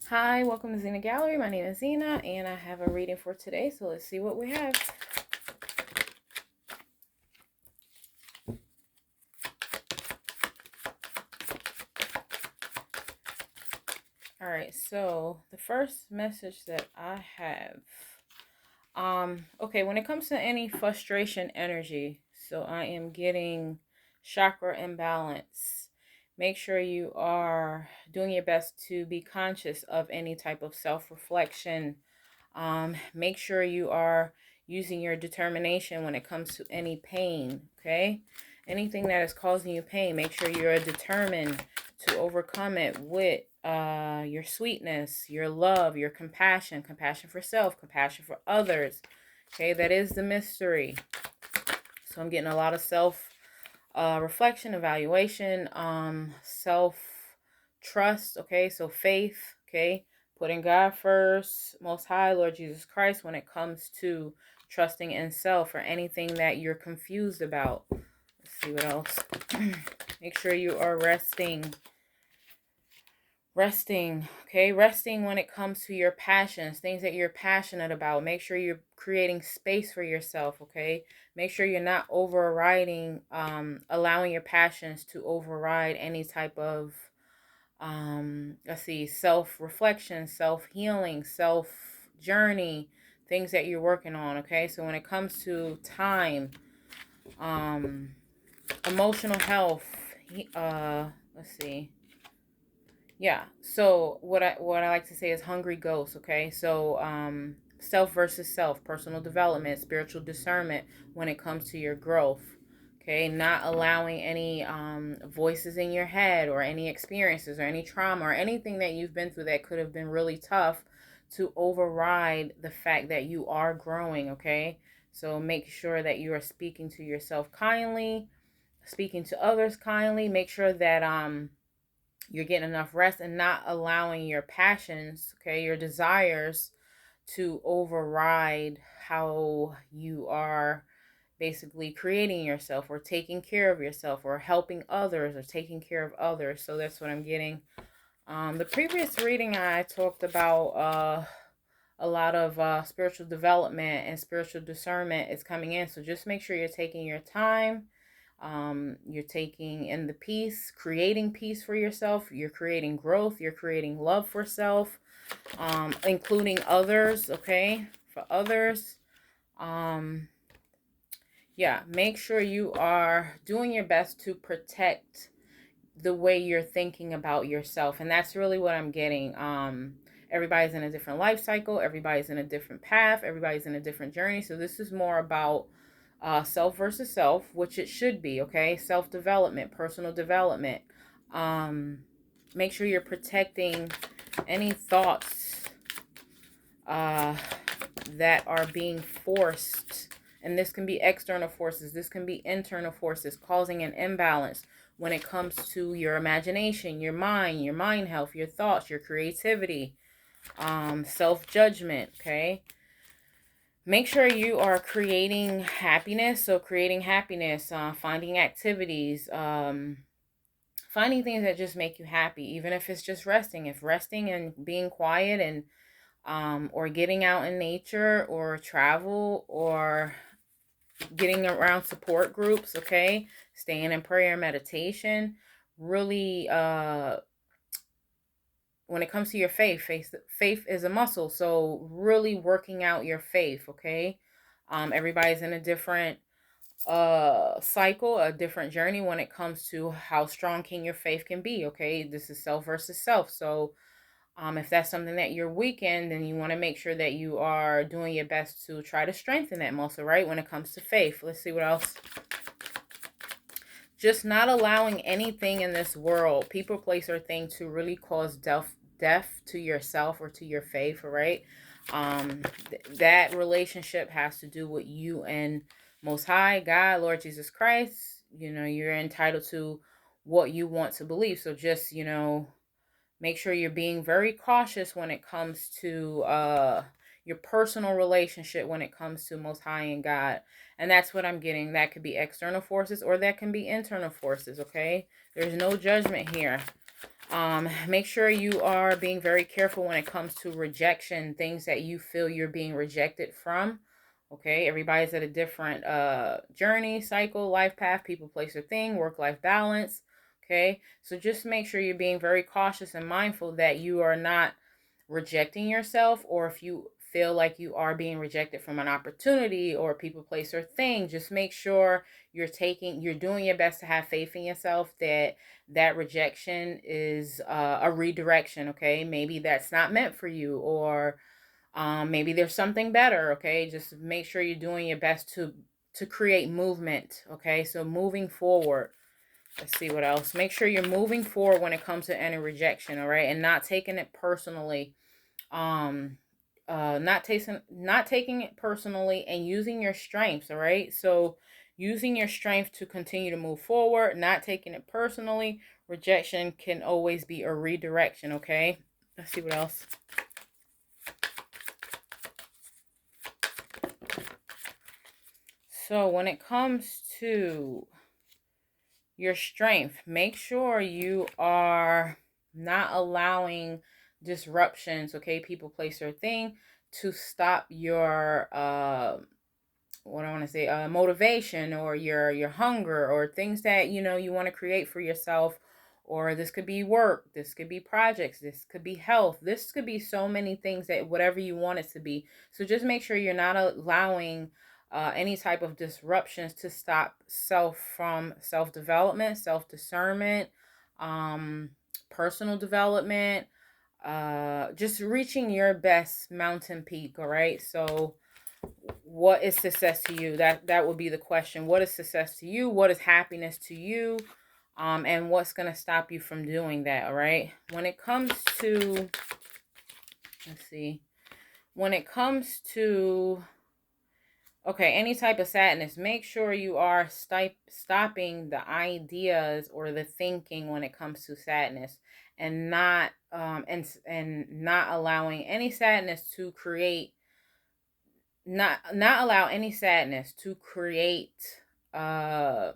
Hi, welcome to Zenagallery. My name is Zena, and I have a reading for today, so let's see what we have. All right, so the first message that I have, okay, when it comes to any frustration energy, so I am getting chakra imbalance. Make sure you are doing your best to be conscious of any type of self-reflection. Make sure you are using your determination when it comes to any pain, okay? Anything that is causing you pain, make sure you're determined to overcome it with your sweetness, your love, your compassion, compassion for self, compassion for others. Okay, that is the mystery. So I'm getting a lot of self reflection, evaluation, self trust. Okay, so faith. Okay, putting God first, Most High, Lord Jesus Christ, when it comes to trusting in self or anything that you're confused about. Let's see what else. Make sure you are resting, okay? Resting when it comes to your passions, things that you're passionate about. Make sure you're creating space for yourself, okay? Make sure you're not overriding, allowing your passions to override any type of, let's see, self-reflection, self-healing, self-journey, things that you're working on, okay? So when it comes to time, emotional health, let's see. Yeah. So what I like to say is hungry ghosts, okay? So self versus self, personal development, spiritual discernment when it comes to your growth. Okay? Not allowing any voices in your head or any experiences or any trauma or anything that you've been through that could have been really tough to override the fact that you are growing, okay? So make sure that you are speaking to yourself kindly, speaking to others kindly. Make sure that you're getting enough rest and not allowing your passions, okay, your desires to override how you are basically creating yourself or taking care of yourself or helping others or taking care of others. So that's what I'm getting. The previous reading I talked about a lot of spiritual development and spiritual discernment is coming in. So just make sure you're taking your time. You're taking in the peace, creating peace for yourself. You're creating growth. You're creating love for self, including others. Okay, for others. Um, yeah, make sure you are doing your best to protect the way you're thinking about yourself, and that's really what I'm getting. Everybody's in a different life cycle. Everybody's in a different path. Everybody's in a different journey. So this is more about self versus self, which it should be, okay? Self-development, personal development. Um, make sure you're protecting any thoughts uh, that are being forced. And this can be external forces. This can be internal forces causing an imbalance when it comes to your imagination, your mind health, your thoughts, your creativity, self-judgment, okay? Make sure you are creating happiness. So creating happiness, finding activities, finding things that just make you happy, even if it's just resting. If resting and being quiet and or getting out in nature or travel or getting around support groups, okay? Staying in prayer, meditation, really when it comes to your faith is a muscle. So really working out your faith, okay? Everybody's in a different cycle, a different journey when it comes to how strong can your faith can be, okay? This is self versus self. So if that's something that you're weak in, then you want to make sure that you are doing your best to try to strengthen that muscle, right? When it comes to faith. Let's see what else. Just not allowing anything in this world, people, place, or thing to really cause death to yourself or to your faith, right? That relationship has to do with you and Most High, God, Lord Jesus Christ. You know, you're entitled to what you want to believe. So just, make sure you're being very cautious when it comes to your personal relationship when it comes to Most High and God. And that's what I'm getting. That could be external forces or that can be internal forces, okay? There's no judgment here. Make sure you are being very careful when it comes to rejection, things that you feel you're being rejected from. Okay, everybody's at a different journey, cycle, life path, people, place, or thing, work-life balance. Okay, so just make sure you're being very cautious and mindful that you are not rejecting yourself, or if you feel like you are being rejected from an opportunity or people, place, or thing, just make sure you're doing your best to have faith in yourself that that rejection is a redirection. Okay, maybe that's not meant for you, or maybe there's something better. Okay, just make sure you're doing your best to create movement. Okay, so moving forward. Let's see what else. Make sure you're moving forward when it comes to any rejection, all right, and not taking it personally. Um, not taking it personally, and using your strengths, all right? So using your strength to continue to move forward, not taking it personally. Rejection can always be a redirection, okay? Let's see what else. So when it comes to your strength, make sure you are not allowing disruptions, okay, people, place, or thing, to stop your what I want to say, motivation, or your hunger, or things that you want to create for yourself. Or this could be work, this could be projects, this could be health, this could be so many things, that whatever you want it to be. So just make sure you're not allowing any type of disruptions to stop self development, self discernment, um, personal development, just reaching your best mountain peak. All right, so what is success to you? That would be the question. What is success to you? What is happiness to you? And what's going to stop you from doing that? All right, when it comes to, let's see, when it comes to, okay, any type of sadness, make sure you are stopping the ideas or the thinking when it comes to sadness, and not allowing any sadness to create, not allow any sadness to create, uh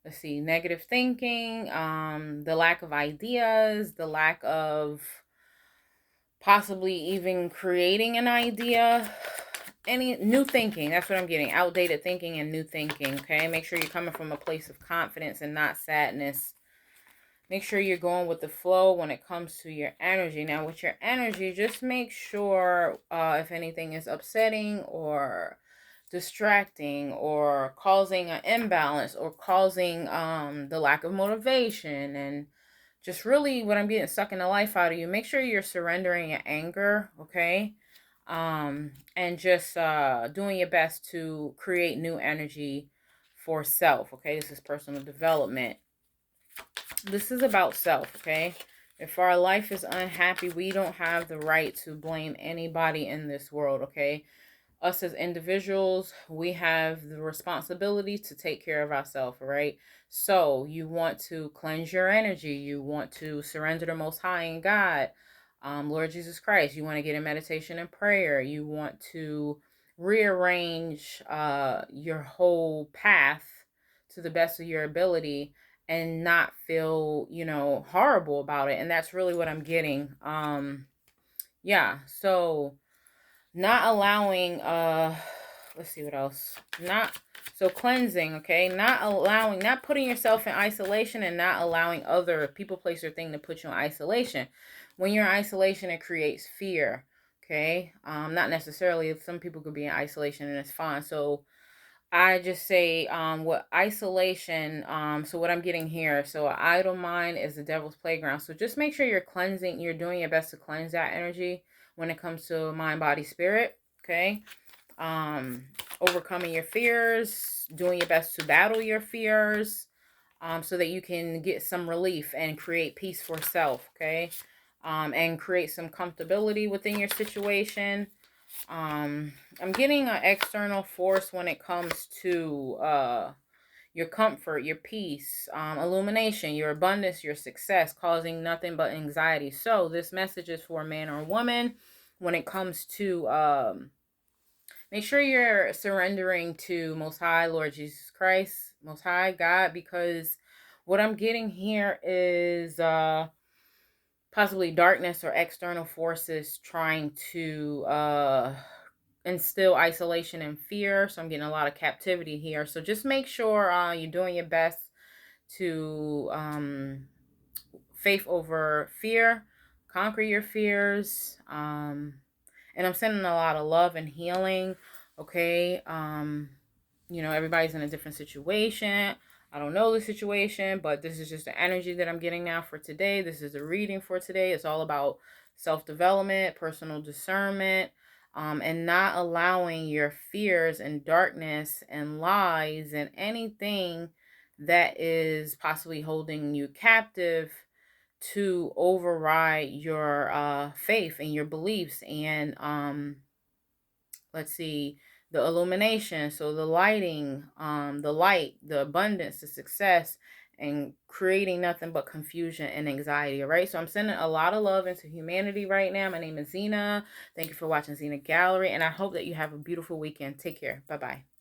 let's see, negative thinking, the lack of ideas, the lack of possibly even creating an idea, any new thinking. That's what I'm getting. Outdated thinking and new thinking. Okay, make sure you're coming from a place of confidence and not sadness. Make sure you're going with the flow when it comes to your energy. Now, with your energy, just make sure, if anything is upsetting or distracting or causing an imbalance or causing the lack of motivation, and just really what I'm getting, sucking the life out of you, make sure you're surrendering your anger. Okay, and just doing your best to create new energy for self. Okay, this is personal development. This is about self. Okay, if our life is unhappy, we don't have the right to blame anybody in this world. Okay, us as individuals, we have the responsibility to take care of ourselves, right? So you want to cleanse your energy. You want to surrender to Most High and God, Lord Jesus Christ. You want to get in meditation and prayer. You want to rearrange your whole path to the best of your ability, and not feel, horrible about it. And that's really what I'm getting. Yeah. So not allowing, let's see what else. Not so cleansing, okay? Not putting yourself in isolation, and not allowing other people, place, or thing to put you in isolation. When you're in isolation, it creates fear. Okay, not necessarily. Some people could be in isolation and it's fine. So I just say, what isolation, so what I'm getting here, so an idle mind is the devil's playground. So just make sure you're doing your best to cleanse that energy when it comes to mind, body, spirit. Okay. Overcoming your fears, doing your best to battle your fears, so that you can get some relief and create peace for self. Okay. And create some comfortability within your situation. I'm getting an external force when it comes to your comfort, your peace, illumination, your abundance, your success, causing nothing but anxiety. So this message is for a man or a woman when it comes to, make sure you're surrendering to Most High, Lord Jesus Christ, Most High God, because What I'm getting here is possibly darkness or external forces trying to instill isolation and fear. So I'm getting a lot of captivity here. So just make sure you're doing your best to faith over fear, conquer your fears. And I'm sending a lot of love and healing. Okay. Everybody's in a different situation. I don't know the situation, but this is just the energy that I'm getting now for today. This is the reading for today. It's all about self-development, personal discernment, and not allowing your fears and darkness and lies and anything that is possibly holding you captive to override your faith and your beliefs and let's see, the illumination, so the lighting, the light, the abundance, the success, and creating nothing but confusion and anxiety. All right, so I'm sending a lot of love into humanity right now. My name is Zena. Thank you for watching Zenagallery, and I hope that you have a beautiful weekend. Take care. Bye bye.